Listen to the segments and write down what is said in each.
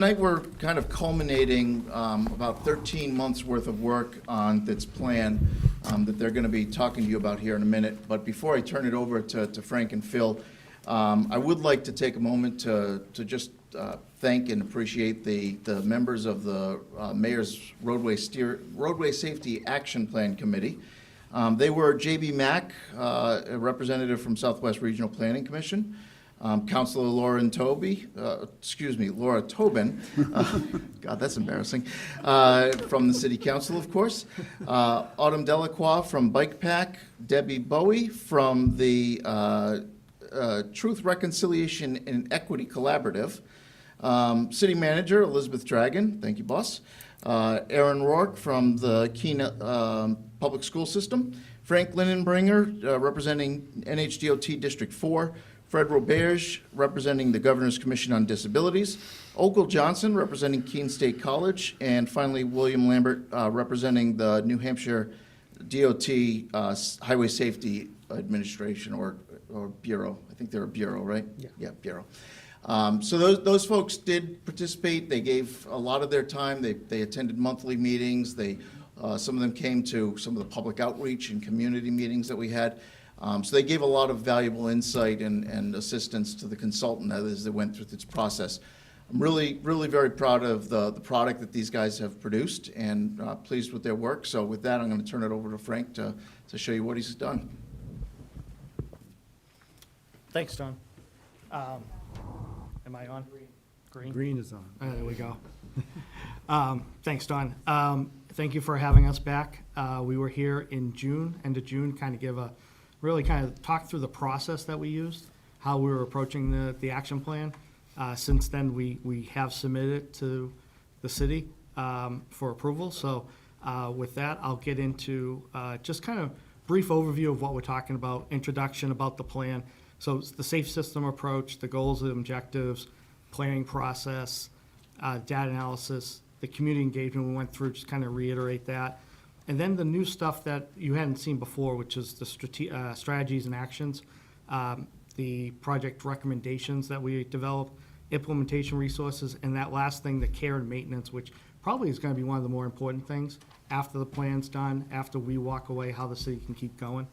Tonight we're kind of culminating about 13 months worth of work on this plan that they're going to be talking to you about here in a minute. But before I turn it over to Frank and Phil, I would like to take a moment to just thank and appreciate the members of the Mayor's Roadway Safety Action Plan Committee. They were J.B. Mack, a representative from Southwest Regional Planning Commission, Councilor Laura Tobin, God, that's embarrassing, from the City Council, of course, Autumn Delacroix from Bike Pack, Debbie Bowie from the Truth, Reconciliation, and Equity Collaborative, City Manager Elizabeth Dragon, thank you, boss, Aaron Rourke from the Keene Public School System, Frank Linenbringer, representing NHDOT District 4, Fred Roberge, representing the Governor's Commission on Disabilities, Ogle Johnson, representing Keene State College, and finally William Lambert, representing the New Hampshire DOT Highway Safety Administration or Bureau. I think they're a bureau, right? Yeah, Bureau. So those folks did participate. They gave a lot of their time. They attended monthly meetings. Some of them came to some of the public outreach and community meetings that we had. So they gave a lot of valuable insight and assistance to the consultant as they went through this process. I'm really very proud of the product that these guys have produced and pleased with their work. So with that, I'm going to turn it over to Frank to show you what he's done. Thanks, Don. Am I on? Green? Green is on. There we go. Thanks, Don. Thank you for having us back. We were here in June, end of June, kind of talk through the process that we used, how we were approaching the action plan. Since then, we have submitted it to the city for approval. So with that, I'll get into just kind of brief overview of what we're talking about, introduction about the plan. So it's the safe system approach, the goals and objectives, planning process, data analysis, the community engagement we went through, just kind of reiterate that. And then the new stuff that you hadn't seen before, which is the strategies and actions, the project recommendations that we developed, implementation resources, and that last thing, the care and maintenance, which probably is going to be one of the more important things after the plan's done, after we walk away, how the city can keep going.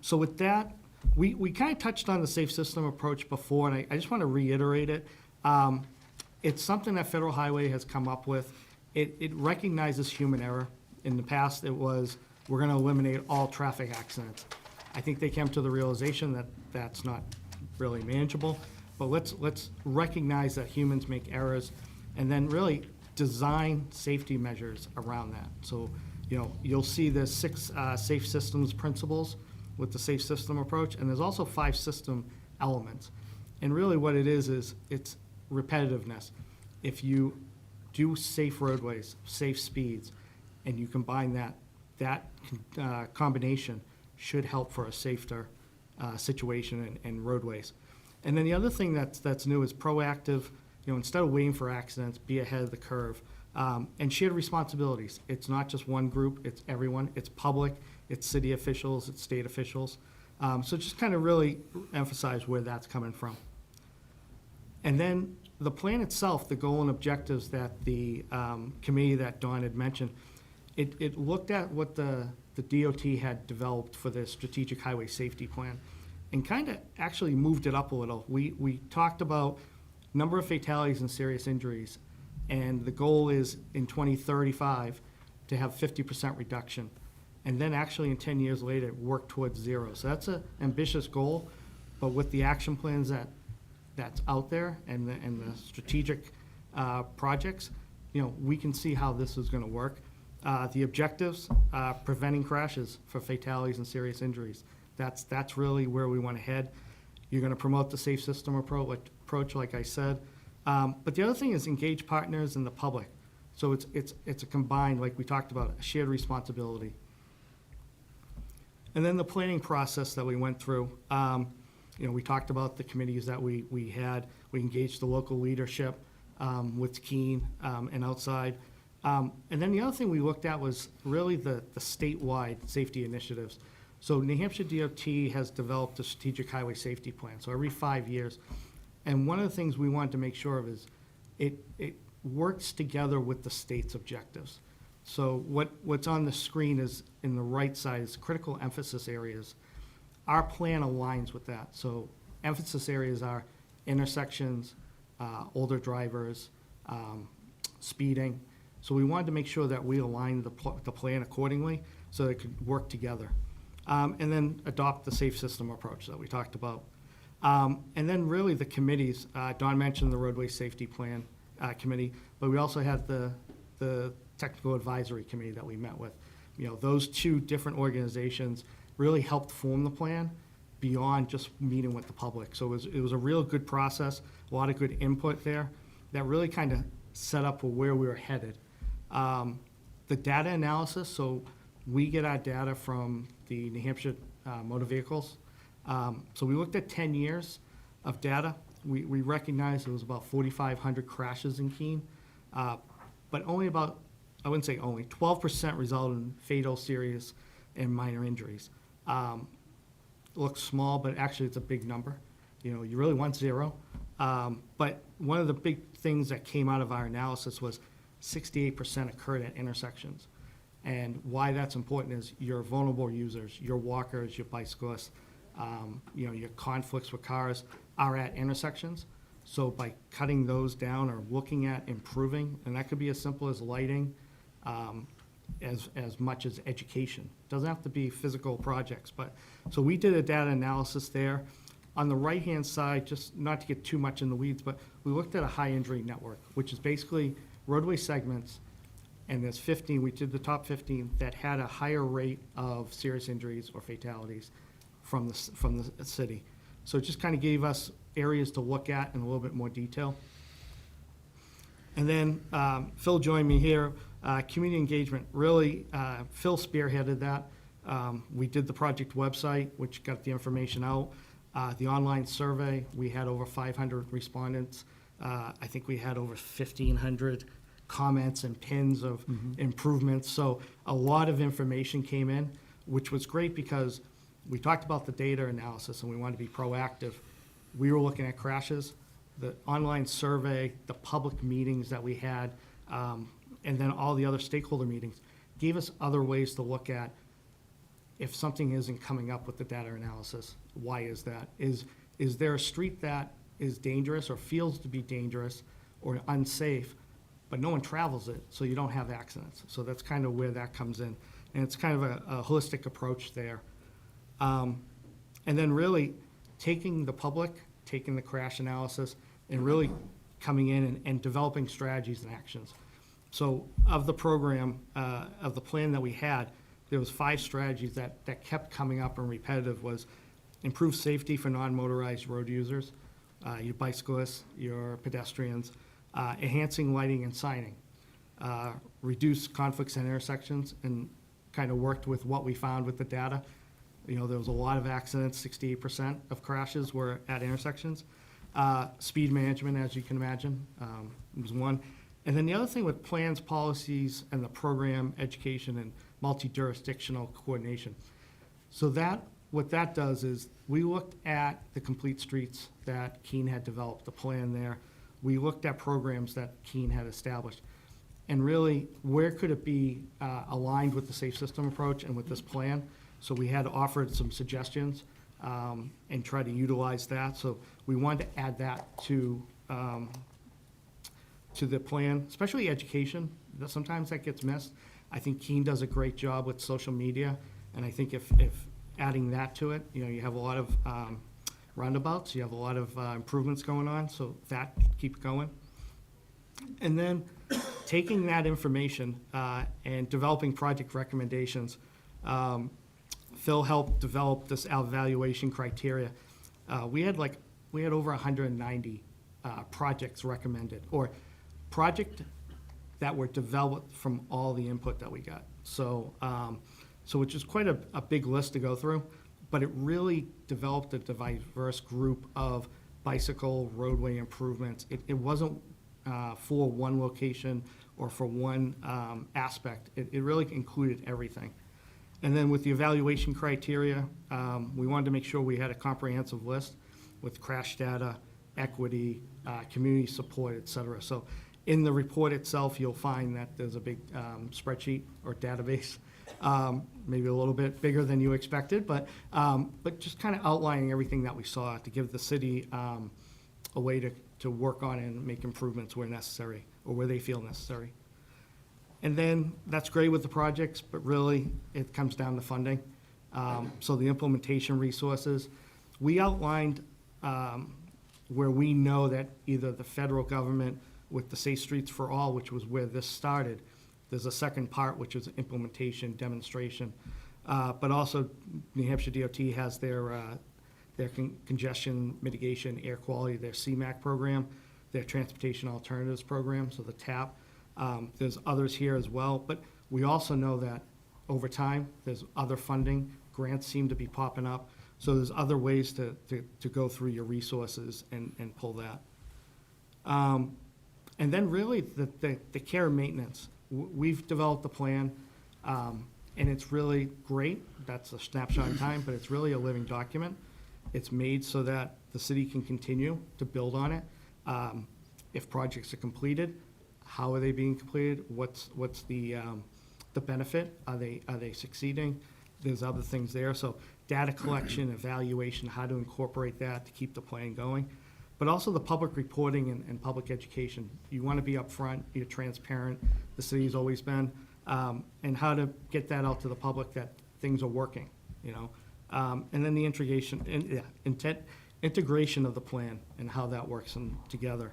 So with that, we kind of touched on the safe system approach before, and I just want to reiterate it. It's something that Federal Highway has come up with. It recognizes human error. In the past, it was, we're going to eliminate all traffic accidents. I think they came to the realization that that's not really manageable, but let's recognize that humans make errors and then really design safety measures around that. So, you'll see there's 6 safe systems principles with the safe system approach, and there's also 5 system elements. And really what it is it's repetitiveness. If you do safe roadways, safe speeds, and you combine that combination should help for a safer situation in roadways. And then the other thing that's new is proactive, instead of waiting for accidents, be ahead of the curve. And shared responsibilities. It's not just one group, it's everyone. It's public, it's city officials, it's state officials. So just kind of really emphasize where that's coming from. And then the plan itself, the goal and objectives that the committee that Don had mentioned, it looked at what the DOT had developed for the strategic highway safety plan and kind of actually moved it up a little. We talked about number of fatalities and serious injuries, and the goal is in 2035 to have 50% reduction. And then actually in 10 years later, work towards 0. So that's an ambitious goal, but with the action plans that's out there and the strategic projects, we can see how this is going to work. The objectives, preventing crashes for fatalities and serious injuries. That's really where we want to head. You're going to promote the safe system approach, like I said. But the other thing is engage partners and the public. So it's a combined, like we talked about, a shared responsibility. And then the planning process that we went through. We talked about the committees that we had. We engaged the local leadership with Keene and outside. And then the other thing we looked at was really the statewide safety initiatives. So New Hampshire DOT has developed a strategic highway safety plan. So every 5 years, and one of the things we wanted to make sure of is it works together with the state's objectives. So what's on the screen is, in the right side, is critical emphasis areas. Our plan aligns with that. So emphasis areas are intersections, older drivers, speeding. So we wanted to make sure that we aligned the plan accordingly so it could work together. And then adopt the safe system approach that we talked about. And then really the committees, Don mentioned the roadway safety plan committee, but we also had the technical advisory committee that we met with. You know, those two different organizations really helped form the plan beyond just meeting with the public. So it was a real good process, a lot of good input there that really kind of set up where we were headed. The data analysis, so we get our data from the New Hampshire motor vehicles. So we looked at 10 years of data. We recognized it was about 4,500 crashes in Keene, but only about, I wouldn't say only, 12% resulted in fatal, serious, and minor injuries. Looks small, but actually it's a big number. You know, you really want zero. But one of the big things that came out of our analysis was 68% occurred at intersections. And why that's important is your vulnerable users, your walkers, your bicyclists, you know, your conflicts with cars are at intersections. So by cutting those down or looking at improving, and that could be as simple as lighting, as much as education. Doesn't have to be physical projects, but, so we did a data analysis there. On the right-hand side, just not to get too much in the weeds, but we looked at a high injury network, which is basically roadway segments, and there's 15, we did the top 15 that had a higher rate of serious injuries or fatalities from the city. So it just kind of gave us areas to look at in a little bit more detail. And then Phil joined me here. Community engagement, really, Phil spearheaded that. We did the project website, which got the information out. The online survey, we had over 500 respondents. I think we had over 1,500 comments and pins of improvements. So a lot of information came in, which was great because we talked about the data analysis and we wanted to be proactive. We were looking at crashes, the online survey, the public meetings that we had, and then all the other stakeholder meetings gave us other ways to look at if something isn't coming up with the data analysis. Why is that? Is there a street that is dangerous or feels to be dangerous or unsafe, but no one travels it, so you don't have accidents? So that's kind of where that comes in. And it's kind of a holistic approach there. And then really taking the public, taking the crash analysis, and really coming in and developing strategies and actions. So of the program, of the plan that we had, there was 5 strategies that kept coming up and repetitive. Was improve safety for non-motorized road users, your bicyclists, your pedestrians, enhancing lighting and signing, reduce conflicts and intersections, and kind of worked with what we found with the data. You know, there was a lot of accidents, 68% of crashes were at intersections. Speed management, as you can imagine, was one. And then the other thing with plans, policies, and the program, education, and multi-jurisdictional coordination. So what that does is we looked at the complete streets that Keene had developed, the plan there. We looked at programs that Keene had established. And really, where could it be aligned with the safe system approach and with this plan? So we had offered some suggestions and try to utilize that. So we wanted to add that to the plan, especially education. Sometimes that gets missed. I think Keene does a great job with social media, and I think if adding that to it, you know, you have a lot of roundabouts, you have a lot of improvements going on, so that keep going. And then taking that information and developing project recommendations. Phil helped develop this evaluation criteria. We had over 190 projects recommended, or project that were developed from all the input that we got. So, which is quite a big list to go through, but it really developed a diverse group of bicycle roadway improvements. It wasn't for one location or for one aspect. It really included everything. And then with the evaluation criteria, we wanted to make sure we had a comprehensive list with crash data, equity, community support, et cetera. So in the report itself, you'll find that there's a big spreadsheet or database, maybe a little bit bigger than you expected, but just kind of outlining everything that we saw to give the city a way to work on and make improvements where necessary or where they feel necessary. And then that's great with the projects, but really it comes down to funding. So the implementation resources, we outlined where we know that either the federal government with the Safe Streets for All, which was where this started, there's a second part, which is implementation, demonstration. But also New Hampshire DOT has their congestion mitigation, air quality, their CMAQ program, their transportation alternatives program, so the TAP. There's others here as well, but we also know that over time, there's other funding, grants seem to be popping up, so there's other ways to go through your resources and pull that. And then really the care and maintenance. We've developed a plan, and it's really great. That's a snapshot in time, but it's really a living document. It's made so that the city can continue to build on it. If projects are completed, how are they being completed? What's the benefit? Are they succeeding? There's other things there. So data collection, evaluation, how to incorporate that to keep the plan going. But also the public reporting and public education. You want to be upfront, you're transparent, the city's always been, and how to get that out to the public that things are working, you know. And then the integration of the plan and how that works together.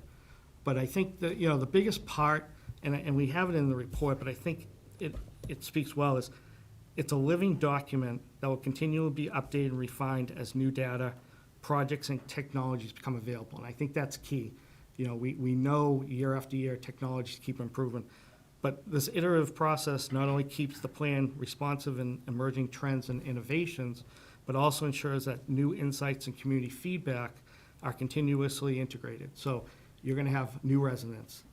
But I think that, the biggest part, and we have it in the report, but I think it speaks well, is it's a living document that will continually be updated and refined as new data, projects, and technologies become available. And I think that's key. We know year after year technologies keep improving. But this iterative process not only keeps the plan responsive in emerging trends and innovations, but also ensures that new insights and community feedback are continuously integrated. So you're going to have new residents,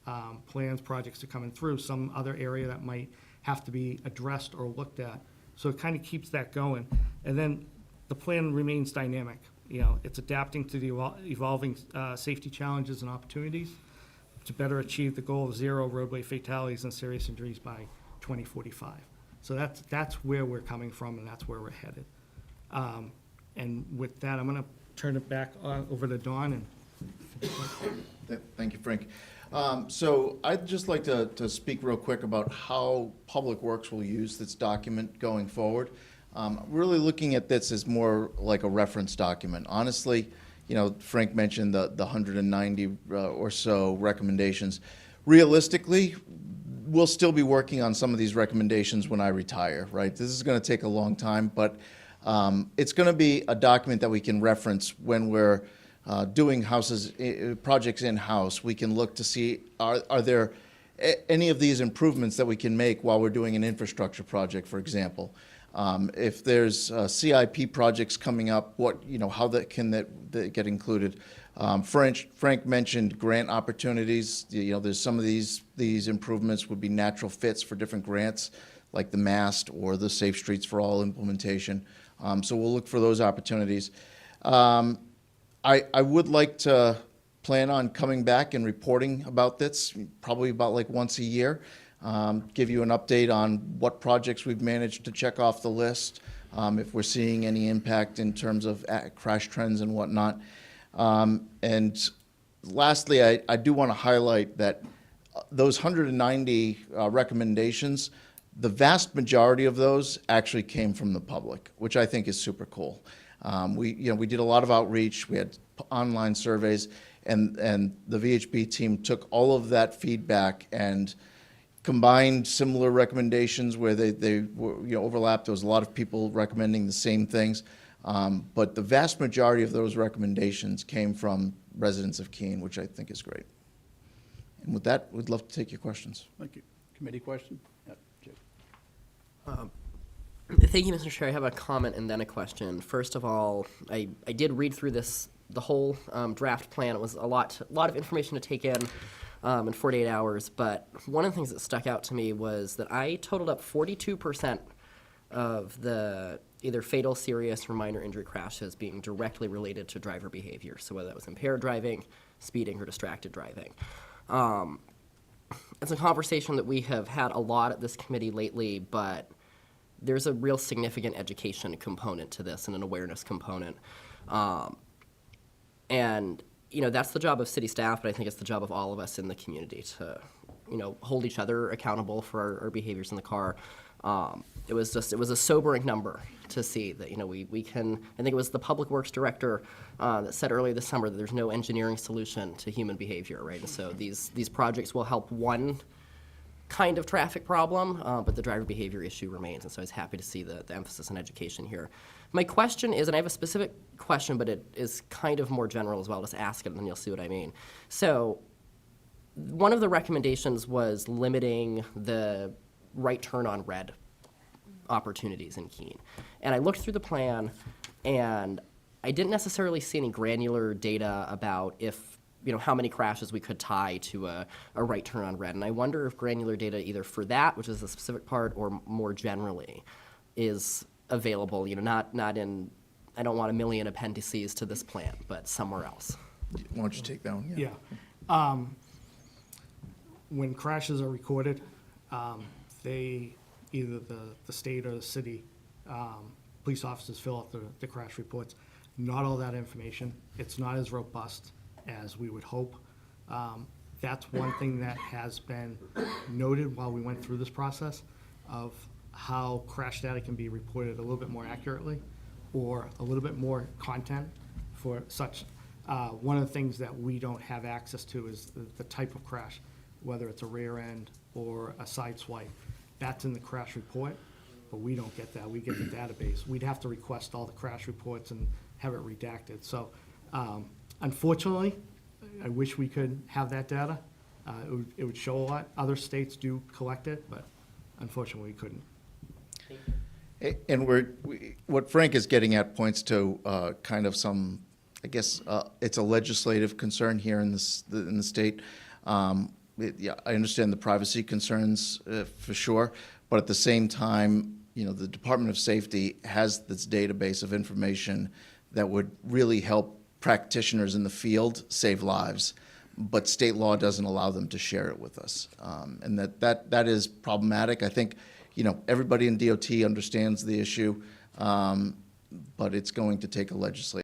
plans, projects are coming through, some other area that might have to be addressed or looked at. So it kind of keeps that going. And then the plan remains dynamic. It's adapting to the evolving safety challenges and opportunities to better achieve the goal of 0 roadway fatalities and serious injuries by 2045. So that's where we're coming from, and that's where we're headed. And with that, I'm going to turn it back over to Dawn. And Thank you, Frank. So I'd just like to speak real quick about how Public Works will use this document going forward. Really looking at this as more like a reference document. Honestly, Frank mentioned the 190 or so recommendations. Realistically, we'll still be working on some of these recommendations when I retire, right? This is going to take a long time, but it's going to be a document that we can reference when we're doing projects in-house. We can look to see, are there any of these improvements that we can make while we're doing an infrastructure project, for example. If there's CIP projects coming up, how can that get included? Frank mentioned grant opportunities. There's some of these improvements would be natural fits for different grants, like the MAST or the Safe Streets for All implementation. So we'll look for those opportunities. I would like to plan on coming back and reporting about this, probably about like once a year. Give you an update on what projects we've managed to check off the list, if we're seeing any impact in terms of crash trends and whatnot. And lastly, I do want to highlight that those 190 recommendations, the vast majority of those actually came from the public, which I think is super cool. We did a lot of outreach. We had online surveys, and the VHB team took all of that feedback and combined similar recommendations where they were, overlapped. There was a lot of people recommending the same things, but the vast majority of those recommendations came from residents of Keene, which I think is great. And with that, we'd love to take your questions. Thank you. Committee question? Yep, Jake. Thank you, Mr. Chair. I have a comment and then a question. First of all, I did read through the whole draft plan. It was a lot of information to take in 48 hours, but one of the things that stuck out to me was that I totaled up 42% of the either fatal, serious, or minor injury crashes being directly related to driver behavior. So whether that was impaired driving, speeding, or distracted driving. It's a conversation that we have had a lot at this committee lately, but there's a real significant education component to this and an awareness component. And, that's the job of city staff, but I think it's the job of all of us in the community to, hold each other accountable for our behaviors in the car. It was a sobering number to see that, we can, I think it was the Public Works Director that said earlier this summer that there's no engineering solution to human behavior, right? And so these projects will help one kind of traffic problem, but the driver behavior issue remains. And so I was happy to see the emphasis on education here. My question is, and I have a specific question, but it is kind of more general as well. I'll just ask it and then you'll see what I mean. So one of the recommendations was limiting the right turn on red opportunities in Keene. And I looked through the plan and I didn't necessarily see any granular data about if, how many crashes we could tie to a right turn on red. And I wonder if granular data either for that, which is the specific part, or more generally is available, not in, I don't want a million appendices to this plan, but somewhere else. Why don't you take that one? Yeah. When crashes are recorded, either the state or the city, police officers fill out the crash reports. Not all that information. It's not as robust as we would hope. That's one thing that has been noted while we went through this process of how crash data can be reported a little bit more accurately or a little bit more content for such. One of the things that we don't have access to is the type of crash, whether it's a rear end or a side swipe. That's in the crash report, but we don't get that. We get the database. We'd have to request all the crash reports and have it redacted. So unfortunately, I wish we could have that data. It would show a lot. Other states do collect it, but unfortunately we couldn't. And what Frank is getting at points to kind of some, I guess, it's a legislative concern here in the state. Yeah, I understand the privacy concerns for sure, but at the same time, the Department of Safety has this database of information that would really help practitioners in the field save lives, but state law doesn't allow them to share it with us, and that is problematic. I think everybody in DOT understands the issue, but it's going to take a legislative